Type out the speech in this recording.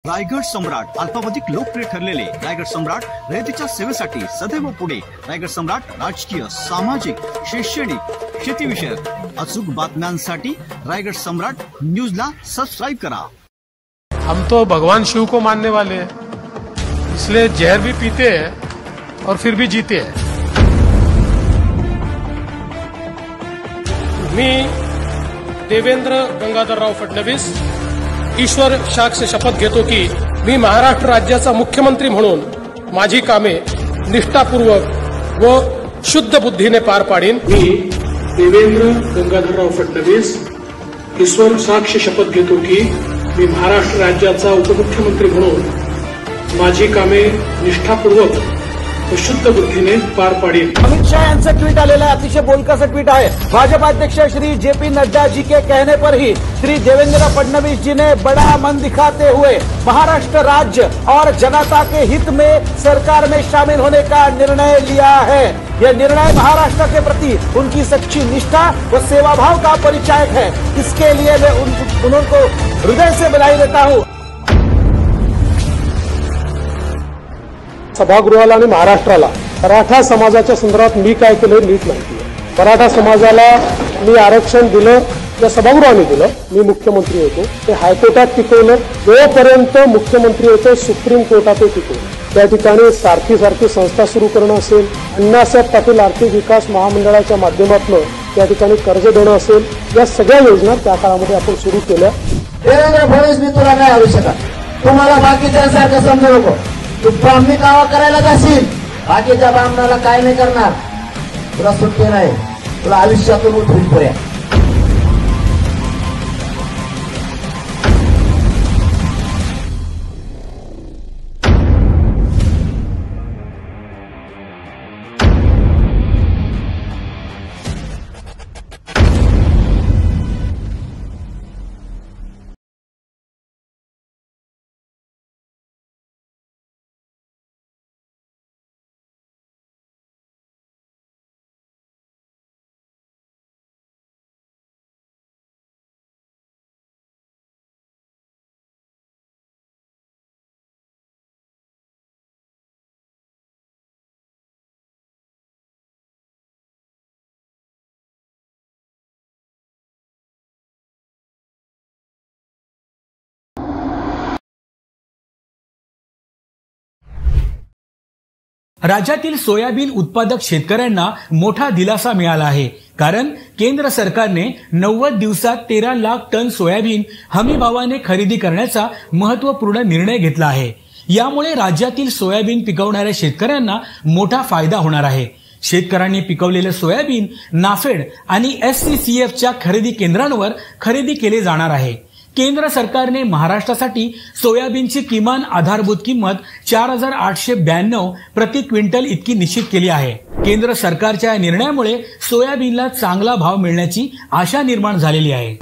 रायगड सम्राट अल्पावधीत लोकप्रिय ठरलेले रायगड सम्राट रयतेच्या सेवेसाठी सदैव पुढे। रायगड सम्राट राजकीय, सामाजिक, शैक्षणिक, शेतीविषयक अचूक बातम्यांसाठी रायगड सम्राट न्यूजला सब्सक्राइब करा। हम तो भगवान शिव को मानने वाले हैं, इसलिए जहर भी पीते हैं और फिर भी जीते हैं। मी देवेंद्र गंगाधरराव फडणवीस ईश्वर साक्ष शपथ घेतो की मी महाराष्ट्र राज्याचा मुख्यमंत्री म्हणून माझी कामे निष्ठापूर्वक व शुद्ध बुद्धीने पार पाडीन। मी देवेंद्र गंगाधरराव फडणवीस ईश्वर साक्ष शपथ घेतो की मी महाराष्ट्र राज्याचा उपमुख्यमंत्री म्हणून माझी कामे निष्ठापूर्वक व शुद्ध बुद्धीने पार पाडीन। अमित शाह यांचं ट्वीट आलेलं आहे, अतिशय बोलकं ट्वीट आहे। भाजपा अध्यक्ष श्री जेपी नड्डा जी के कहने पर ही श्री देवेंद्र फडणवीस जी ने बड़ा मन दिखाते हुए महाराष्ट्र राज्य और जनता के हित में सरकार में शामिल होने का निर्णय लिया है। यह निर्णय महाराष्ट्र के प्रति उनकी सच्ची निष्ठा व सेवाभाव का परिचायक है। इसके लिए मैं उनको हृदय से बधाई देता हूँ। सभागृहाला आणि महाराष्ट्राला मराठा समाजाच्या संदर्भात मी काय केलं नीट माहिती आहे। मराठा समाजाला मी आरक्षण दिलं, या सभागृहाने दिलं, मी मुख्यमंत्री होतो, ते हायकोर्टात टिकवलं, जोपर्यंत मुख्यमंत्री होतो सुप्रीम कोर्टात टिकवलं। त्या ठिकाणी सारखी संस्था सुरू करणं असेल, अण्णासाहेब पाटील आर्थिक विकास महामंडळाच्या माध्यमातून त्या ठिकाणी कर्ज देणं असेल, या सगळ्या योजना त्या काळामध्ये आपण सुरू केल्या। देवेंद्र फडणवीस मी तुला नाही आवश्यक, तुम्हाला बाकीच्यांसारखं समजू नको। तू ब्राह्मणी कावा करायला जाशील, बाकीच्या ब्राह्मणाला काय नाही करणार, तुला सुट्टी नाही, तुला आयुष्यातून उठून पर्या। राज्यातील सोयाबीन उत्पादक शेतकऱ्यांना मोठा दिलासा मिळाला आहे, कारण केंद्र सरकारने 90 दिवसात 13 लाख टन सोयाबीन हमी भावाने खरेदी करण्याचा महत्त्वपूर्ण निर्णय घेतला आहे। यामुळे राज्यातील सोयाबीन पिकवणाऱ्या शेतकऱ्यांना मोठा फायदा होणार आहे। शेतकऱ्यांनी पिकवलेले सोयाबीन नाफेड आणि SCCFच्या खरेदी केंद्रांवर खरेदी केले जाणार आहे। केंद्र सरकारने महाराष्ट्रासाठी सोयाबीनची किमान आधारभूत किंमत 4892 प्रति क्विंटल इतकी निश्चित केली आहे। केंद्र सरकारच्या निर्णयामुळे सोयाबीनला चांगला भाव मिळण्याची आशा निर्माण झालेली आहे।